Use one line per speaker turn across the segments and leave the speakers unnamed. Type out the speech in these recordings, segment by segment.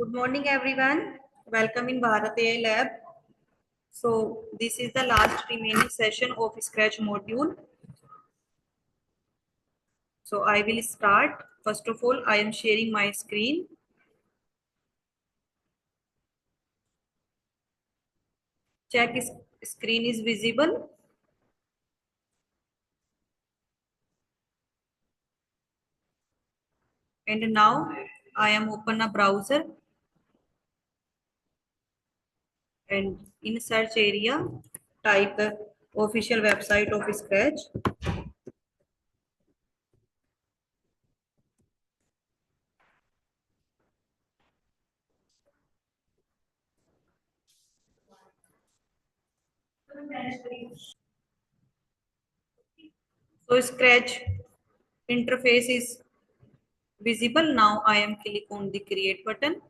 Good morning, everyone. Welcome in Bharat AI Lab. So this is the last remaining session of Scratch module. So I will start. First of all, I am sharing my screen. Check if screen is visible. And now I am open a browser and in search area type the official website of Scratch. So Scratch interface is visible. Now I am click on the create button.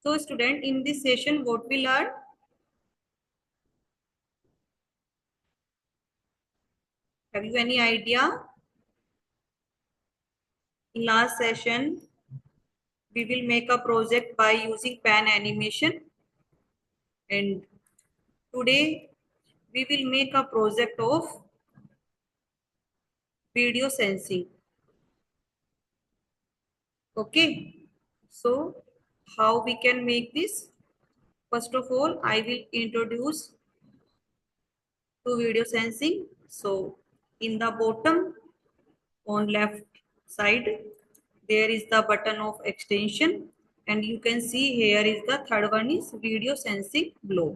So student, in this session what we learn? Have you any idea? In last session, we will make a project by using pan animation, and today we will make a project of video sensing. Okay, so how we can make this? First of all, I will introduce to video sensing. So in the bottom on left side, there is the button of extension, and you can see here is the third one is video sensing block.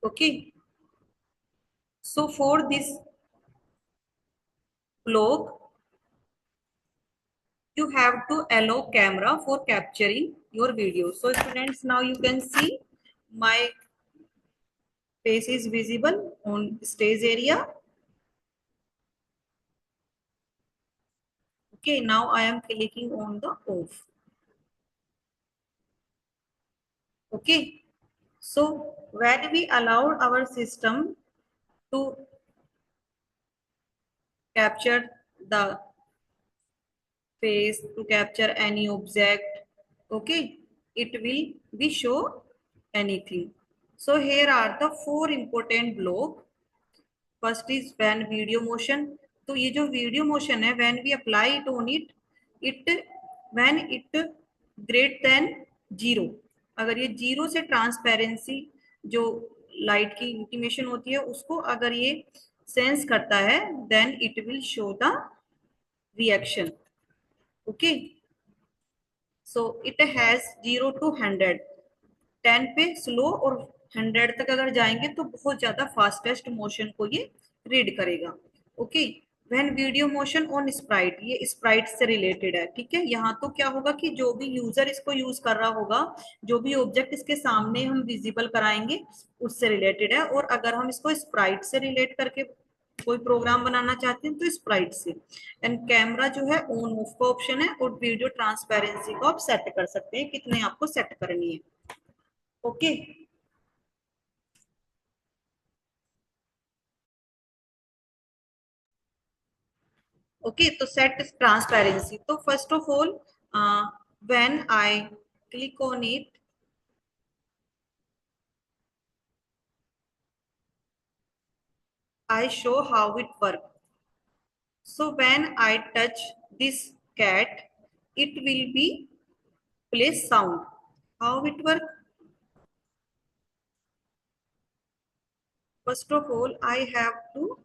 Okay, so for this block, you have to allow camera for capturing your video. So students, now you can see my face is visible on stage area. Okay, now I am clicking on the off. Okay, so when we allowed our system to capture the face, to capture any object, okay, it will be show anything. So here are the four important block. First is when video motion. तो ये जो video motion है, when we apply it on it when it greater than 0, अगर ये 0 से transparency जो light की intimation होती है उसको अगर ये सेंस करता है, then it will show the reaction. Okay, so it has 0 to 100. 10 पे स्लो और 100 तक अगर जाएंगे तो बहुत ज्यादा फास्टेस्ट मोशन को ये रीड करेगा. Okay, when video motion on Sprite, ये स्प्राइट से रिलेटेड है. ठीक है, यहाँ तो क्या होगा कि जो भी यूजर इसको यूज कर रहा होगा, जो भी ऑब्जेक्ट इसके सामने हम विजिबल कराएंगे उससे रिलेटेड है. और अगर हम इसको स्प्राइट से रिलेट करके कोई प्रोग्राम बनाना चाहते हैं तो स्प्राइट से. एंड कैमरा जो है ऑन ऑफ का ऑप्शन है, और वीडियो ट्रांसपेरेंसी को आप सेट कर सकते हैं, कितने आपको सेट करनी है. ओके, ओके, तो सेट ट्रांसपेरेंसी. तो first of all when I click on it, I show how it works. So when I touch this cat, it will be play sound. How it work? First of all, I have to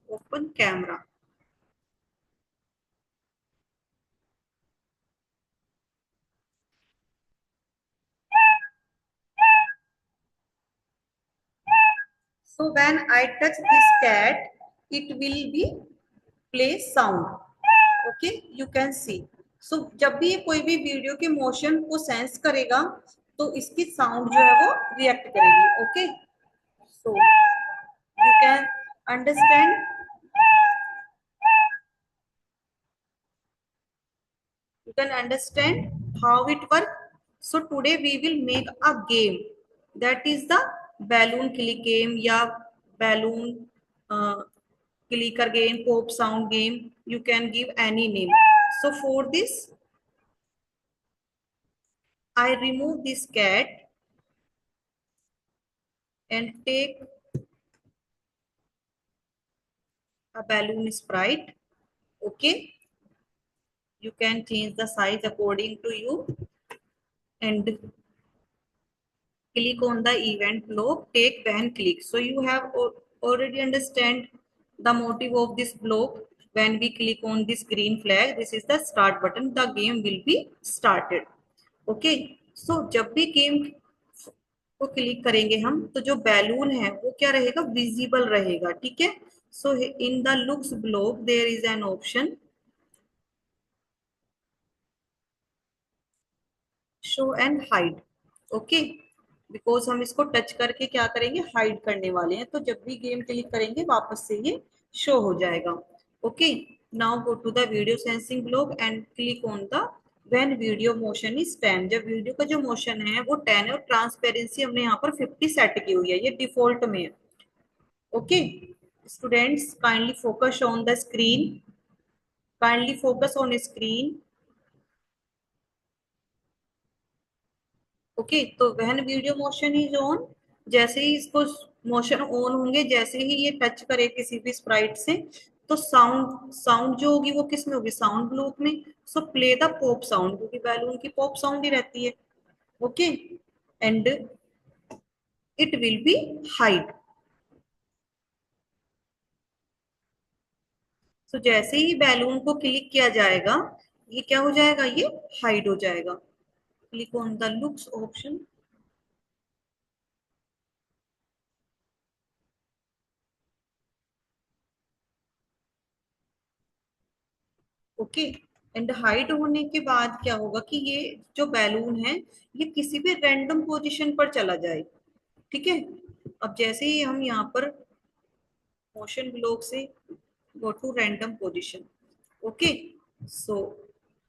open camera. So when I touch this cat, it will be play sound. Okay, you can see. So जब भी ये कोई भी video के motion को sense करेगा तो इसकी साउंड जो है वो रिएक्ट करेगी. Okay, so you can understand, you can understand how it work. So today we will make a game, that is the balloon click game या balloon clicker game, pop sound game, you can give any name. So for this I remove this cat and take a balloon sprite. Okay, you can change the size according to you and click on the event block, take when click. So you have already understand the motive of this block. When we click on this green flag, this is the start button, the game will be started. Okay, so जब भी game को click करेंगे हम तो जो balloon है वो क्या रहेगा, विजिबल रहेगा, ठीक है। So in the looks block there is an option show and hide. Okay, because हम इसको टच करके क्या करेंगे, हाइड करने वाले हैं, तो जब भी गेम क्लिक करेंगे वापस से ये शो हो जाएगा। Okay, now go to the video sensing block and click on the when video motion is 10। जब वीडियो का जो मोशन है वो 10 है और ट्रांसपेरेंसी हमने यहाँ पर 50 सेट की हुई है, ये डिफॉल्ट में है। Okay, students kindly focus on the screen, kindly focus on screen. Okay, तो when video motion is on, जैसे ही इसको मोशन ऑन होंगे, जैसे ही ये टच करे किसी भी स्प्राइट से, तो साउंड साउंड जो होगी वो किस में होगी, साउंड ब्लॉक में। So play the pop sound, क्योंकि बैलून की पॉप साउंड ही रहती है। Okay, and it will be hide. So जैसे ही बैलून को क्लिक किया जाएगा, ये क्या हो जाएगा, ये हाइड हो जाएगा। Click on the looks option. Okay, and hide होने के बाद क्या होगा कि ये जो बैलून है ये किसी भी रैंडम पोजीशन पर चला जाए, ठीक है। अब जैसे ही हम यहाँ पर मोशन ब्लॉक से go to random position. Okay, so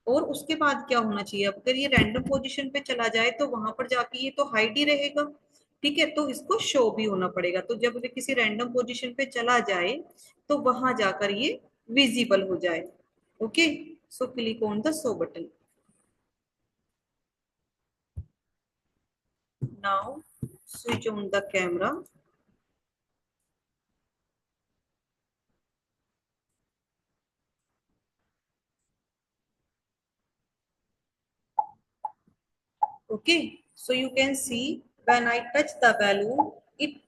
और उसके बाद क्या होना चाहिए, अब अगर ये रैंडम पोजीशन पे चला जाए तो वहां पर जाके ये तो हाइड ही रहेगा, ठीक है, तो इसको शो भी होना पड़ेगा। तो जब ये किसी रैंडम पोजीशन पे चला जाए तो वहां जाकर ये विजिबल हो जाए। Okay, so click on the show button. Now switch on the camera. Okay, so you can see when I touch the balloon, it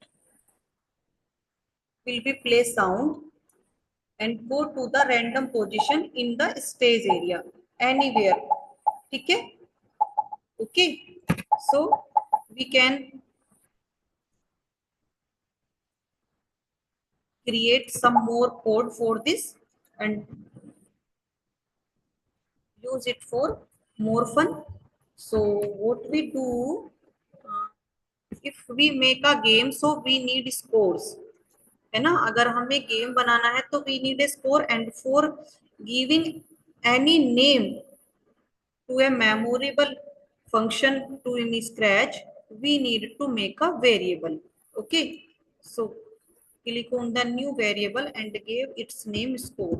will be play sound and go to the random position in the stage area anywhere. Okay, okay. So we can create some more code for this and use it for more fun. So what we do, uh, if we make a game, so we need scores, है ना। अगर हमें game बनाना है तो we need a score, and for giving any name to a memorable function to in scratch, we need to make a variable. Okay, so click on the new variable and give its name score.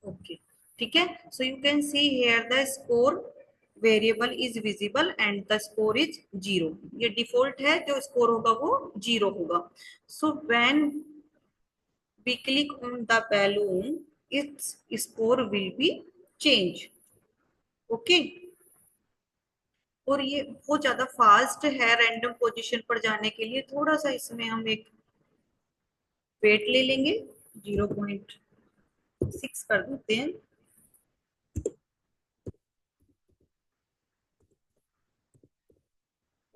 Okay, ठीक है। So you can see here the score variable is visible and the score is 0। ये default है, जो score होगा वो 0 होगा। So when we click on the balloon, its score will be change। Okay, और ये बहुत ज्यादा फास्ट है रैंडम पोजीशन पर जाने के लिए, थोड़ा सा इसमें हम एक वेट ले लेंगे, 0.6 कर देते हैं,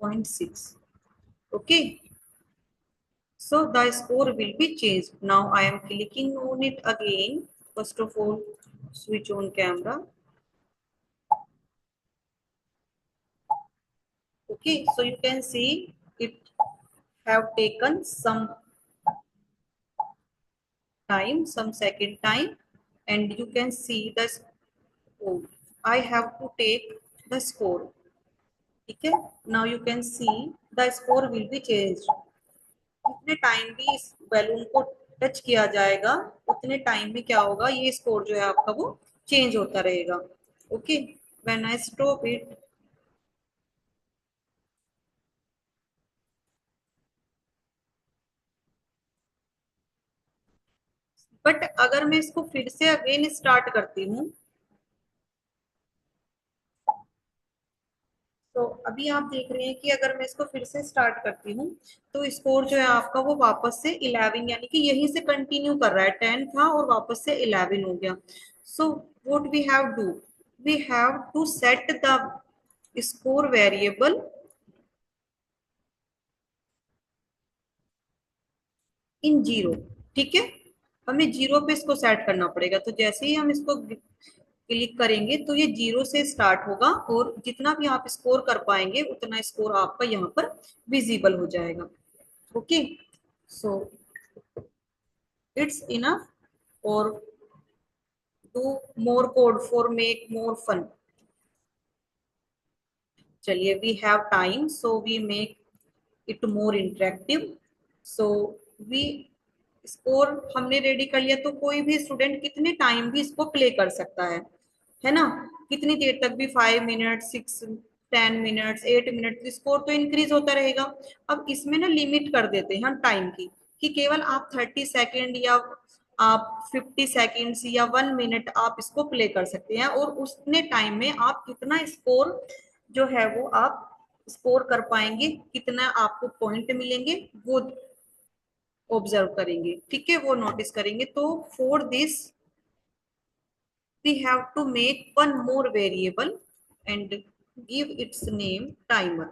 0.6। Okay, so the score will be changed। Now I am clicking on it again। First of all, switch on camera। Okay, so you can see it have taken some time, some second time, and you can see this. Oh, I have to take the score. ठीक है, now you can see the score will be change. जितने time भी इस balloon को touch किया जाएगा उतने time में क्या होगा, ये स्कोर जो है आपका वो चेंज होता रहेगा। Okay, when I stop it, but अगर मैं इसको फिर से अगेन स्टार्ट करती हूँ, तो अभी आप देख रहे हैं कि अगर मैं इसको फिर से स्टार्ट करती हूँ तो स्कोर जो है आपका वो वापस से 11, यानी कि यहीं से कंटिन्यू कर रहा है। 10 था और वापस से 11 हो गया। So what we have do, we have to set the score variable in zero. ठीक है, हमें जीरो पे इसको सेट करना पड़ेगा। तो जैसे ही हम इसको क्लिक करेंगे तो ये जीरो से स्टार्ट होगा और जितना भी आप स्कोर कर पाएंगे उतना स्कोर आपका यहाँ पर विजिबल हो जाएगा। ओके, सो इट्स इनफ और do more code for make more fun. चलिए, we have time so we make it more interactive. So we score हमने रेडी कर लिया, तो कोई भी स्टूडेंट कितने टाइम भी इसको प्ले कर सकता है ना, कितनी देर तक भी, 5 मिनट, 6, 10 मिनट्स, 8 मिनट, स्कोर तो इंक्रीज होता रहेगा। अब इसमें ना लिमिट कर देते हैं हम टाइम की, कि केवल आप 30 सेकेंड या आप 50 सेकेंड्स या 1 मिनट आप इसको प्ले कर सकते हैं, और उतने टाइम में आप कितना स्कोर जो है वो आप स्कोर कर पाएंगे, कितना आपको पॉइंट मिलेंगे वो ऑब्जर्व करेंगे। ठीक है, वो नोटिस करेंगे। तो for this we have to make one more variable and give its name timer.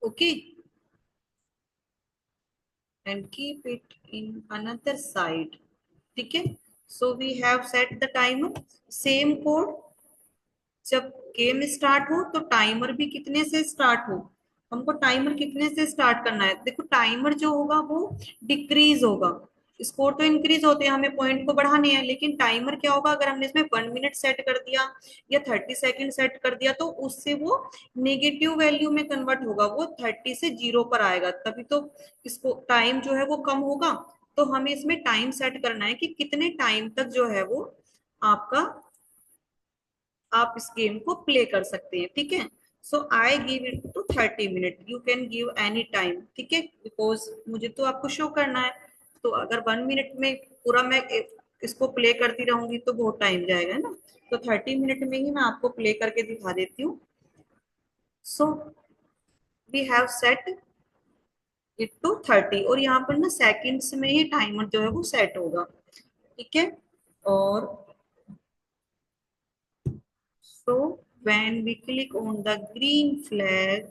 Okay, and keep it in another side. ठीक है, so we have set the timer, same code। जब game start हो तो timer भी कितने से start हो, हमको टाइमर कितने से स्टार्ट करना है। देखो, टाइमर जो होगा वो डिक्रीज होगा, स्कोर तो इंक्रीज होते हैं, हमें पॉइंट को बढ़ाने हैं, लेकिन टाइमर क्या होगा, अगर हमने इसमें 1 मिनट सेट कर दिया या 30 सेकेंड सेट कर दिया तो उससे वो नेगेटिव वैल्यू में कन्वर्ट होगा, वो 30 से जीरो पर आएगा, तभी तो इसको टाइम जो है वो कम होगा। तो हमें इसमें टाइम सेट करना है कि कितने टाइम तक जो है वो आपका आप इस गेम को प्ले कर सकते हैं। ठीक है, so I give it to 30 minute, you can give any time. ठीक है, बिकॉज मुझे तो आपको शो करना है, तो अगर 1 मिनट में पूरा मैं इसको प्ले करती रहूंगी तो बहुत टाइम जाएगा, है ना। तो 30 मिनट में ही मैं आपको प्ले करके दिखा देती हूँ। So we have set it to 30, और यहाँ पर ना सेकंड्स में ही टाइमर जो है वो सेट होगा। ठीक है, और so when we click on the green flag,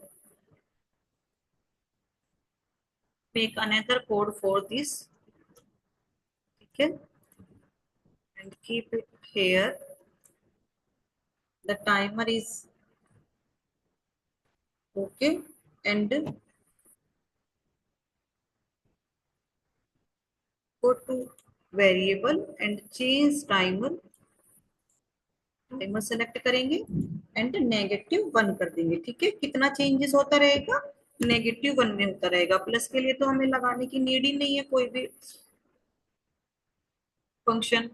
make another code for this, okay, and keep it here. The timer is okay, and go to variable and change timer। Timer select करेंगे and -1 कर देंगे। ठीक है, कितना changes होता रहेगा, -1 में होता रहेगा। प्लस के लिए तो हमें लगाने की नीड ही नहीं है कोई भी फंक्शन।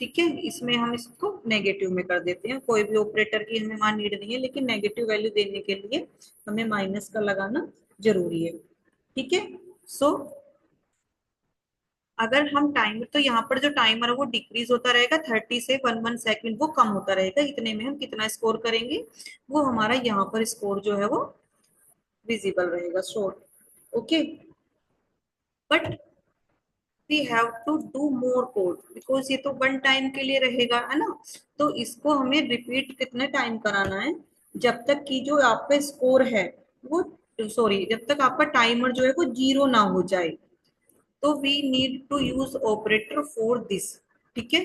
ठीक है, इसमें हम इसको नेगेटिव में कर देते हैं, कोई भी ऑपरेटर की हमें वहां नीड नहीं है, लेकिन नेगेटिव वैल्यू देने के लिए हमें माइनस का लगाना जरूरी है। ठीक है, सो अगर हम टाइमर, तो यहाँ पर जो टाइमर है वो डिक्रीज होता रहेगा, 30 से 1 1 सेकंड वो कम होता रहेगा, इतने में हम कितना स्कोर करेंगे वो हमारा यहाँ पर स्कोर जो है वो विजिबल रहेगा, short. Okay, but we have to do more code, because ये तो 1 टाइम के लिए रहेगा, है ना। तो इसको हमें रिपीट कितने टाइम कराना है, जब तक कि जो आपका स्कोर है वो, सॉरी, जब तक आपका टाइमर जो है वो जीरो ना हो जाए। तो we need to use operator for this. ठीक है,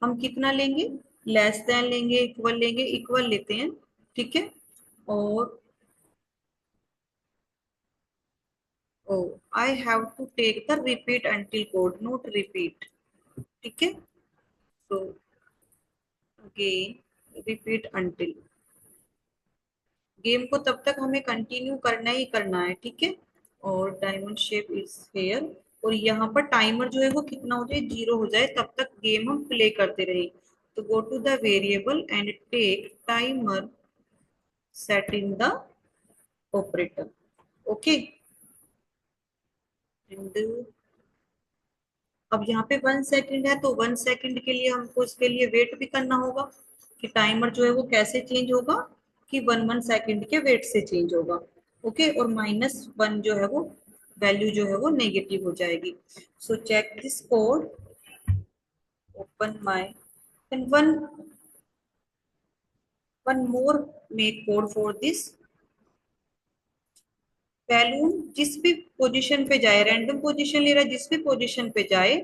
हम कितना लेंगे, लेस देन लेंगे, इक्वल लेंगे, इक्वल लेते हैं। ठीक है, और Oh, I have to take the repeat until code, not repeat. ठीक है, so again repeat until. Game को तब तक हमें कंटिन्यू करना ही करना है, ठीक है। और डायमंड शेप इज हेयर, और यहाँ पर टाइमर जो है वो कितना हो जाए, 0 हो जाए, तब तक गेम हम प्ले करते रहे। तो go to the variable and take timer set in the operator, okay. And अब यहाँ पे 1 सेकंड है, तो 1 सेकंड के लिए हमको इसके लिए वेट भी करना होगा कि टाइमर जो है वो कैसे चेंज होगा, कि 1 1 सेकंड के वेट से चेंज होगा, ओके। और -1 जो है वो वैल्यू जो है वो नेगेटिव हो जाएगी। So check this code, open my, and one more make code for this. Balloon जिस भी पोजीशन पे जाए, रैंडम पोजीशन ले रहा है, जिस भी पोजीशन पे जाए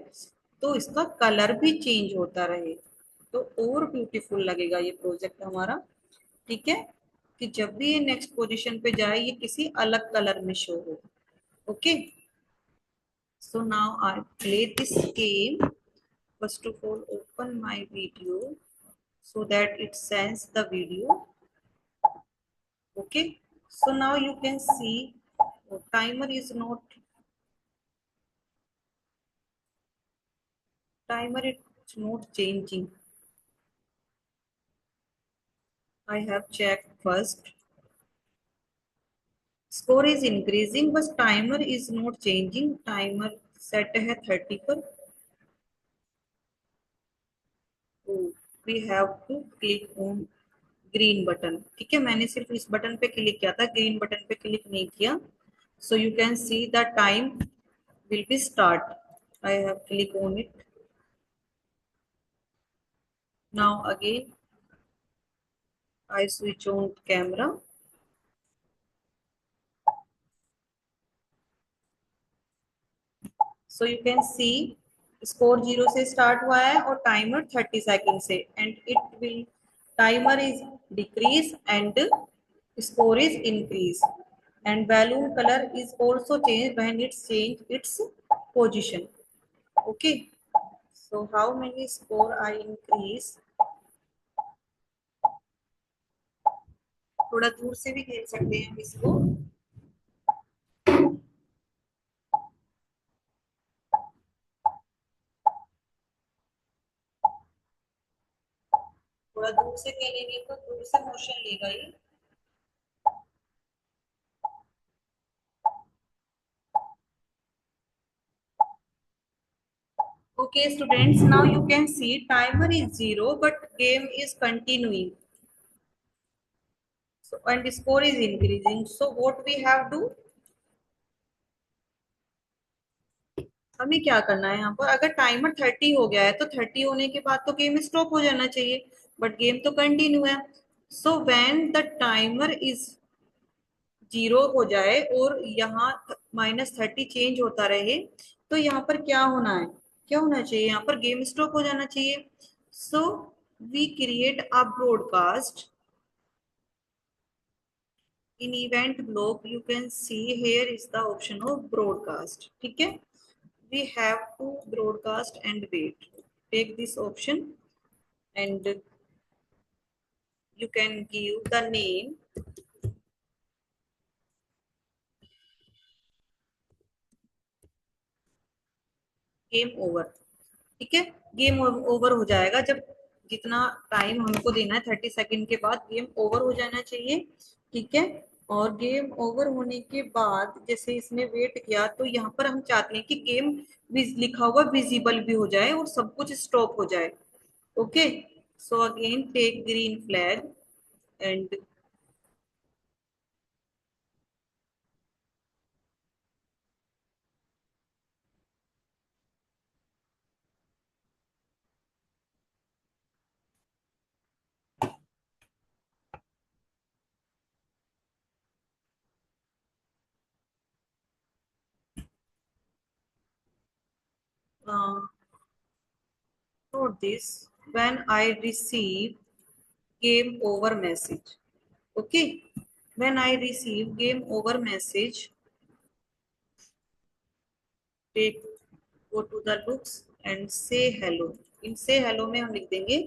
तो इसका कलर भी चेंज होता रहे, तो और ब्यूटीफुल लगेगा ये प्रोजेक्ट हमारा, ठीक है। कि जब भी ये नेक्स्ट पोजीशन पे जाए ये किसी अलग कलर में शो हो, okay. So now I play this game. First of all open my video so that it sends the video, okay। So now you can see timer it's not changing. I have checked first, score is increasing but timer is not changing। timer set है 30 पर। तो we have to click on green button, ठीक है। मैंने सिर्फ इस button पे click किया था, ग्रीन बटन पे क्लिक नहीं किया। so you can see the time will be start। I have click on it। now again I switch on camera। So you can see score 0 से स्टार्ट हुआ है और टाइमर 30 सेकेंड से, and it will timer is decrease and score is increase, and balloon colour is also change when it's change its position, okay. So how many score I increase, थोड़ा दूर से भी खेल सकते हैं हम इसको। थोड़ा दूर से खेलेंगे तो दूर से मोशन लेगा ये। Okay, students, now you can see timer is 0, but game is continuing. So, and score is increasing. So, what we have to, हमें क्या करना है यहाँ पर, अगर टाइमर 30 हो गया है तो 30 होने के बाद तो गेम स्टॉप हो जाना चाहिए, बट गेम तो कंटिन्यू है। So when the timer is 0 हो जाए और यहाँ -30 चेंज होता रहे, तो यहाँ पर क्या होना है, क्या होना चाहिए, यहाँ पर गेम स्टॉप हो जाना चाहिए। So we create a broadcast in event block। you can see here is the option of broadcast, ठीक है। we have to broadcast and wait, take this option, and you can give the name game over, ठीक है। Game over हो जाएगा जब, जितना time हमको देना है 30 सेकंड के बाद गेम ओवर हो जाना चाहिए, ठीक है। और गेम ओवर होने के बाद जैसे इसने वेट किया, तो यहाँ पर हम चाहते हैं कि गेम लिखा हुआ विजिबल भी हो जाए और सब कुछ स्टॉप हो जाए, okay. So again take green flag and note this, when I receive game over message, okay। when I receive game over message, take go to the looks and say hello. In say hello में हम लिख देंगे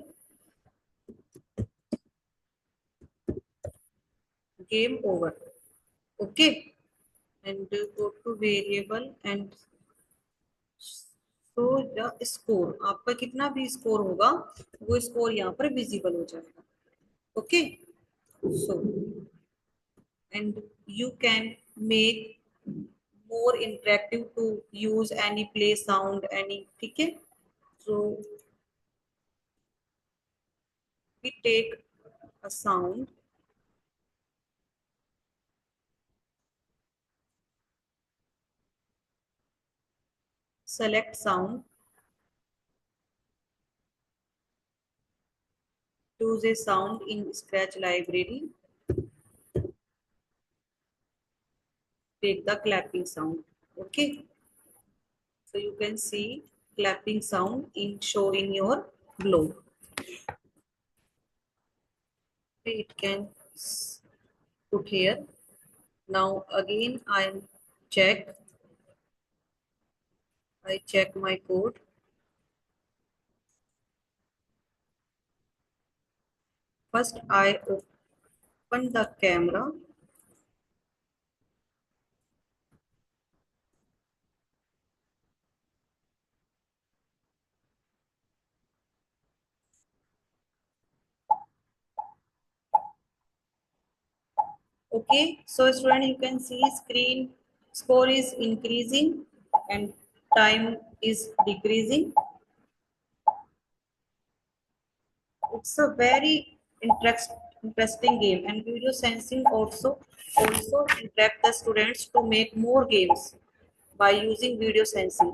game over. Okay, and go to variable and to the score, आपका कितना भी score होगा वो score यहाँ पर विजिबल हो जाएगा। Okay, so and you can make more interactive to use any play sound any, ठीक है। So we take a sound, select sound, choose a sound in Scratch library, take the clapping sound. Okay, so you can see clapping sound in show in your globe. It can put here. Now again check I check my code. First I open the camera. Okay, so student, you can see screen score is increasing and time is decreasing. It's a very interesting game, and video sensing also interact the students to make more games by using video sensing.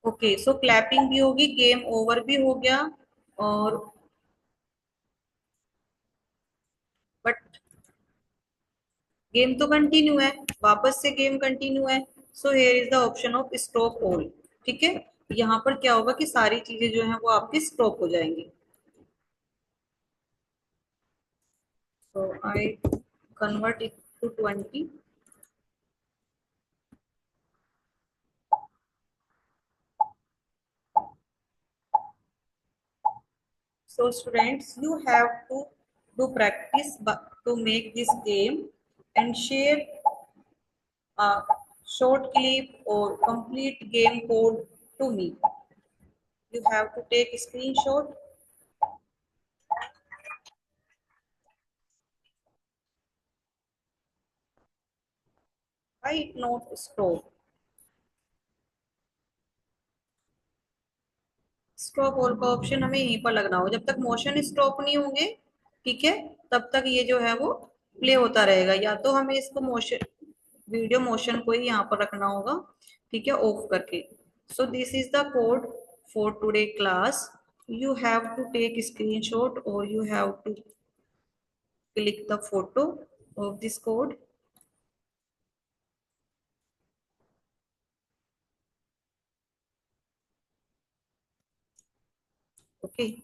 Okay, so clapping भी होगी, game over भी हो गया, और but game तो continue है, वापस से गेम कंटिन्यू है। So here is the option of stop all, ठीक है। यहाँ पर क्या होगा कि सारी चीजें जो है वो आपकी स्टॉप हो जाएंगी। So I convert it to 20। So students, you have to do practice to make this game and share a short clip or complete game code to me. You have to take a screenshot. I not stop. Stop all का option हमें यहीं पर लगना होगा, जब तक motion stop नहीं होंगे, ठीक है, तब तक ये जो है वो प्ले होता रहेगा। या तो हमें इसको मोशन, वीडियो मोशन को ही यहाँ पर रखना होगा, ठीक है, ऑफ करके। So this is the code for today class. You have to take a screenshot or you have to click the photo of this code. Okay,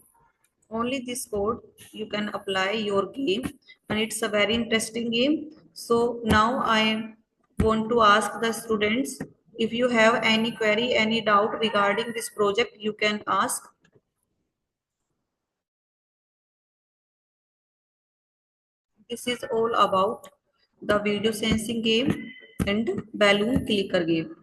only this code you can apply your game, and it's a very interesting game. So now I want to ask the students, if you have any query, any doubt regarding this project, you can ask. This is all about the video sensing game and balloon clicker game.